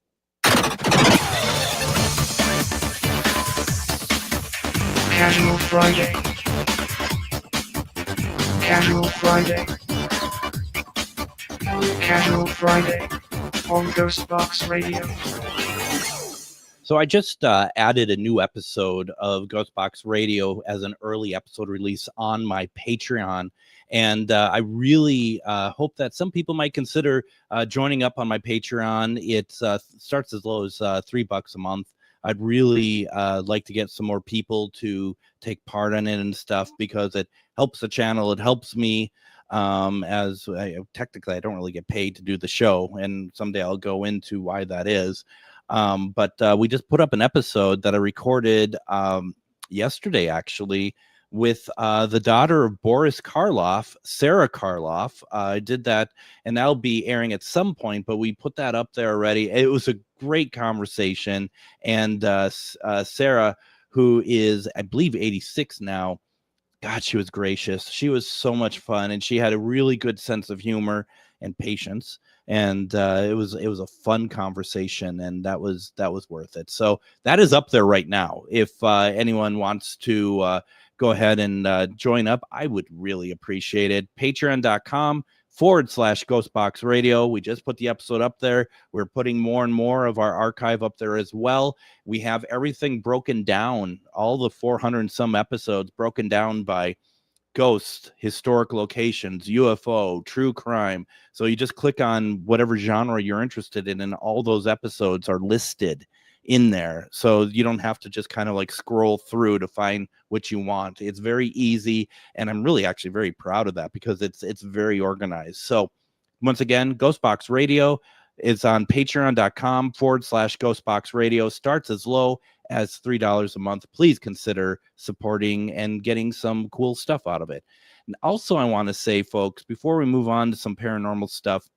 Casual Friday. Casual Friday. Casual Friday on GhostBox Radio. So I just added a new episode of GhostBox Radio as an early episode release on my Patreon. And I really hope that some people might consider joining up on my Patreon. It starts as low as $3 a month. I'd really like to get some more people to take part in it and stuff because it helps the channel. It helps me technically I don't really get paid to do the show. And someday I'll go into why that is. But we just put up an episode that I recorded yesterday, actually, with the daughter of Boris Karloff, Sarah Karloff. I did that, and that'll be airing at some point, but we put that up there already. It was a great conversation, and Sarah, who is, I believe, 86 now, God, she was gracious. She was so much fun, and she had a really good sense of humor and patience. And it was a fun conversation, and that was worth it. So that is up there right now. If anyone wants to go ahead and join up, I would really appreciate it. Patreon.com/GhostBox Radio. We just put the episode up there. We're putting more and more of our archive up there as well. We have everything broken down, all the 400 and some episodes broken down by ghosts, historic locations, UFO, true crime. So you just click on whatever genre you're interested in, and all those episodes are listed in there. So you don't have to just kind of like scroll through to find what you want. It's very easy, and I'm really actually very proud of that because it's very organized. So once again, GhostBox Radio is on patreon.com/GhostBox Radio. Starts as low as $3 a month. Please consider supporting and getting some cool stuff out of it. And also, I want to say, folks, before we move on to some paranormal stuff,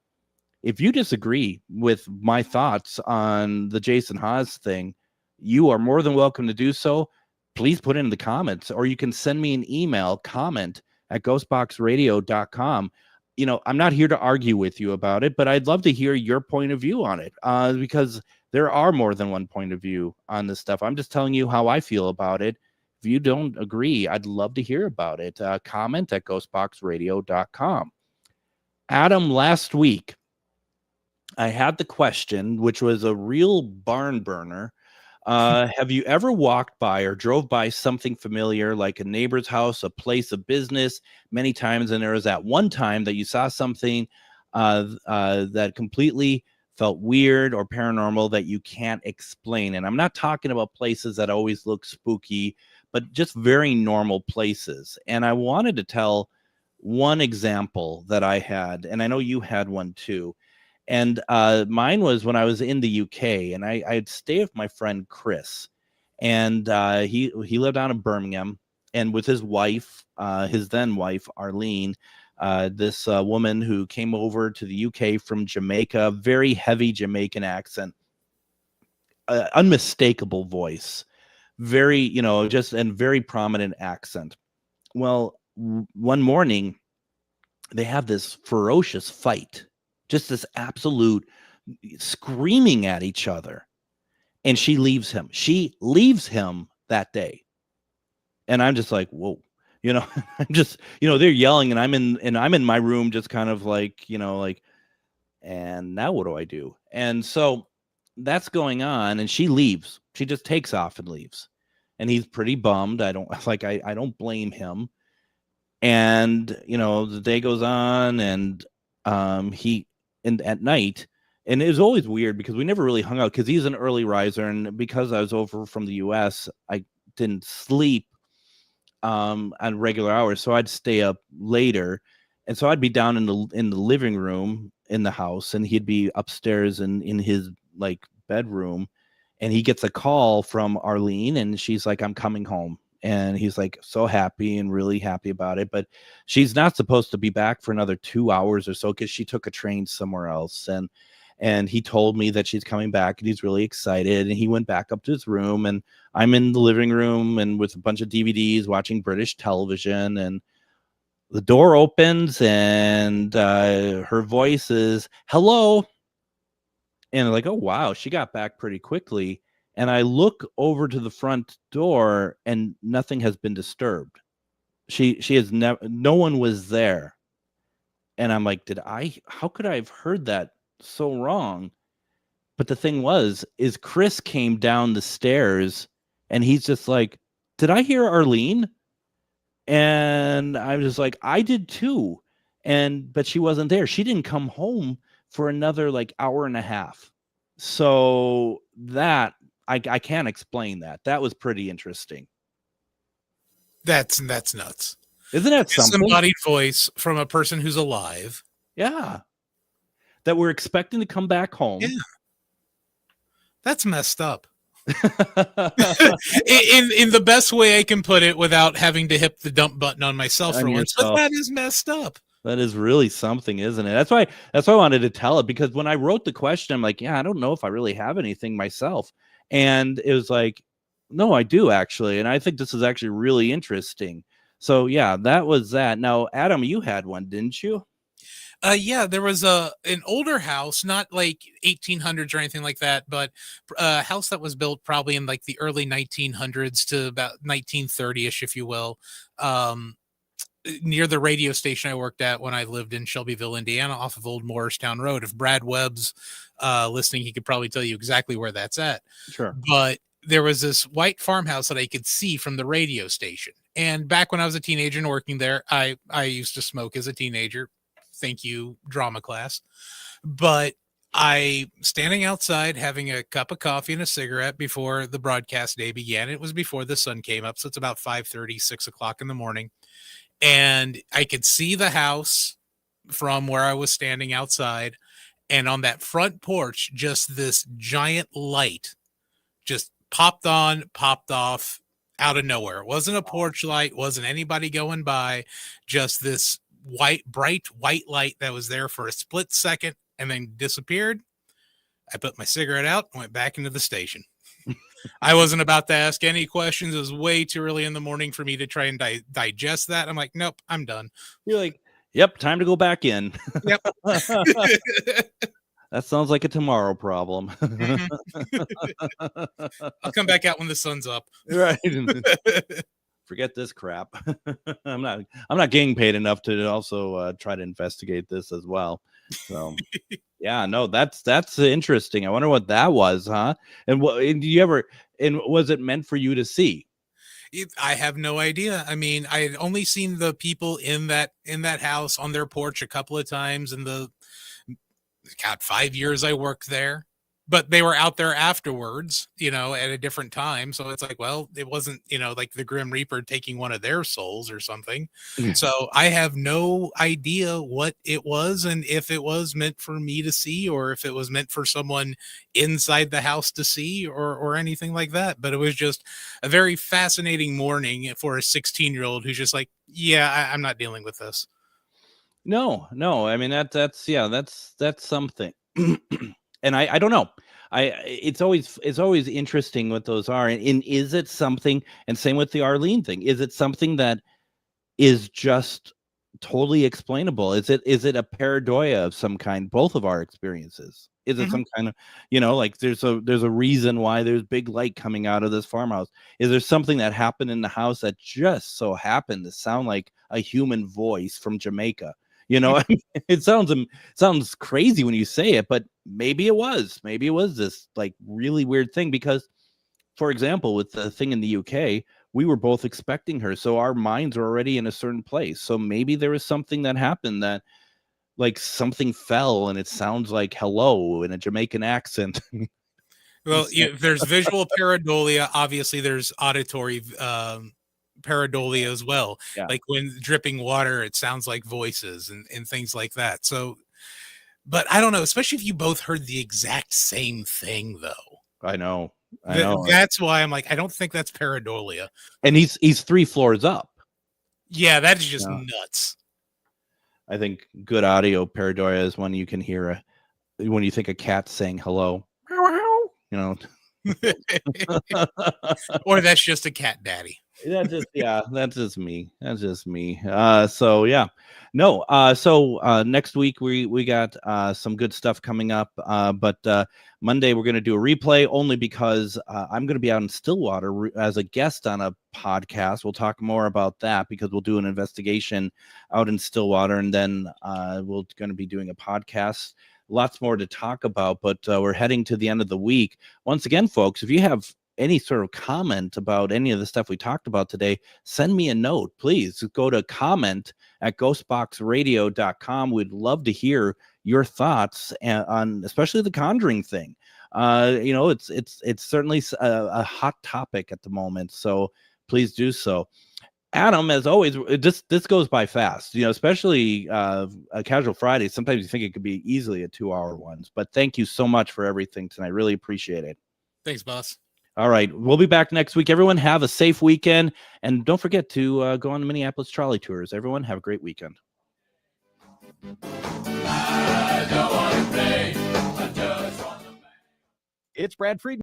if you disagree with my thoughts on the Jason Haas thing, you are more than welcome to do so. Please put it in the comments, or you can send me an email, comment@ghostboxradio.com. You know, I'm not here to argue with you about it, but I'd love to hear your point of view on it because there are more than one point of view on this stuff. I'm just telling you how I feel about it. If you don't agree, I'd love to hear about it. Comment@ghostboxradio.com. Adam, last week, I had the question, which was a real barn burner. Have you ever walked by or drove by something familiar, like a neighbor's house, a place of business, many times, and there was that one time that you saw something that completely felt weird or paranormal that you can't explain? And I'm not talking about places that always look spooky, but just very normal places. And I wanted to tell one example that I had, and I know you had one too. And mine was when I was in the UK, and I'd stay with my friend Chris, and he lived down in Birmingham, and with his wife, his then wife Arlene, this woman who came over to the UK from Jamaica, very heavy Jamaican accent, unmistakable voice, very, just and very prominent accent. Well, one morning they have this ferocious fight, just this absolute screaming at each other. And she leaves him. She leaves him that day. And I'm just like, whoa, I'm just, they're yelling and I'm in my room, just kind of like, and now what do I do? And so that's going on, and she leaves. She just takes off and leaves. And he's pretty bummed. I don't blame him. And, the day goes on, and at night, and it was always weird because we never really hung out because he's an early riser. And because I was over from the US, I didn't sleep on regular hours. So I'd stay up later. And so I'd be down in the living room in the house, and he'd be upstairs in his like bedroom. And he gets a call from Arlene, and she's like, I'm coming home. And he's like so happy and really happy about it. But she's not supposed to be back for another 2 hours or so because she took a train somewhere else. And he told me that she's coming back, and he's really excited. And he went back up to his room, and I'm in the living room and with a bunch of DVDs watching British television. And the door opens, and her voice is, hello. And I'm like, oh, wow, she got back pretty quickly. And I look over to the front door, and nothing has been disturbed. She has never, no one was there. And I'm like, how could I have heard that so wrong? But the thing is Chris came down the stairs, and he's just like, did I hear Arlene? And I was just like, I did too. But she wasn't there. She didn't come home for another like hour and a half. So that I can't explain that. That was pretty interesting. That's nuts. Isn't that something? Disembodied voice from a person who's alive. Yeah. That we're expecting to come back home. Yeah. That's messed up. in the best way I can put it without having to hit the dump button on myself for once. But that is messed up. That is really something, isn't it? That's why I wanted to tell it, because when I wrote the question, I'm like, yeah, I don't know if I really have anything myself. And it was like, no, I do actually. And I think this is actually really interesting. So yeah, that was that. Now, Adam, you had one, didn't you? Yeah, there was an older house, not like 1800s or anything like that, but a house that was built probably in like the early 1900s to about 1930ish, if you will, near the radio station I worked at when I lived in Shelbyville, Indiana, off of Old Morristown Road. If Brad Webb's listening, he could probably tell you exactly where that's at. Sure. But there was this white farmhouse that I could see from the radio station. And back when I was a teenager and working there, I used to smoke as a teenager. Thank you, drama class. But I standing outside having a cup of coffee and a cigarette before the broadcast day began. It was before the sun came up, so it's about 5:30, 6 o'clock in the morning. And I could see the house from where I was standing outside. And on that front porch, just this giant light just popped on, popped off out of nowhere. It wasn't a porch light, wasn't anybody going by, just this bright white light that was there for a split second and then disappeared. I put my cigarette out, went back into the station. I wasn't about to ask any questions. It was way too early in the morning for me to try and digest that. I'm like, nope, I'm done. You're like, yep, time to go back in. Yep. That sounds like a tomorrow problem. I'll come back out when the sun's up. Right. Forget this crap. I'm not getting paid enough to also try to investigate this as well. So yeah, no, that's interesting. I wonder what that was, huh? And what was it meant for you to see? I have no idea. I mean, I had only seen the people in that house on their porch a couple of times in the 5 years I worked there, but they were out there afterwards, at a different time. So it's like, well, it wasn't, like the Grim Reaper taking one of their souls or something. So I have no idea what it was and if it was meant for me to see or if it was meant for someone inside the house to see or anything like that. But it was just a very fascinating morning for a 16-year-old who's just like, yeah, I'm not dealing with this. No. I mean, that's something. And I don't know. It's always interesting what those are. And is it something, and same with the Arlene thing, is it something that is just totally explainable. Is it a pareidoia of some kind? Both of our experiences. Is it some kind of, like there's a reason why there's big light coming out of this farmhouse? Is there something that happened in the house that just so happened to sound like a human voice from Jamaica? I mean, it sounds crazy when you say it, but maybe it was this like really weird thing because, for example, with the thing in the UK, we were both expecting her. So our minds are already in a certain place. So maybe there was something that happened that like something fell and it sounds like hello in a Jamaican accent. Well, there's visual pareidolia. Obviously, there's auditory pareidolia as well. Yeah. Like when dripping water, it sounds like voices and things like that. So, but I don't know, especially if you both heard the exact same thing, though. I know. That's why I'm like, I don't think that's pareidolia. And he's 3 floors up. Yeah, that is just nuts. I think good audio pareidoia is when you can hear when you think a cat saying hello. Or that's just a cat daddy. That's just me. So yeah. No, so next week we got some good stuff coming up. But Monday we're gonna do a replay only because I'm gonna be out in Stillwater as a guest on a podcast. We'll talk more about that because we'll do an investigation out in Stillwater, and then we're gonna be doing a podcast. Lots more to talk about, but we're heading to the end of the week. Once again, folks, if you have any sort of comment about any of the stuff we talked about today, send me a note. Please go to comment@ghostboxradio.com. We'd love to hear your thoughts on especially the Conjuring thing. It's certainly a hot topic at the moment, so please do so. Adam, as always, this goes by fast, especially a Casual Friday. Sometimes you think it could be easily a 2-hour one, but thank you so much for everything tonight. Really appreciate it. Thanks, boss. All right. We'll be back next week. Everyone have a safe weekend. And don't forget to go on the Minneapolis trolley tours. Everyone have a great weekend. It's Brad Friedman.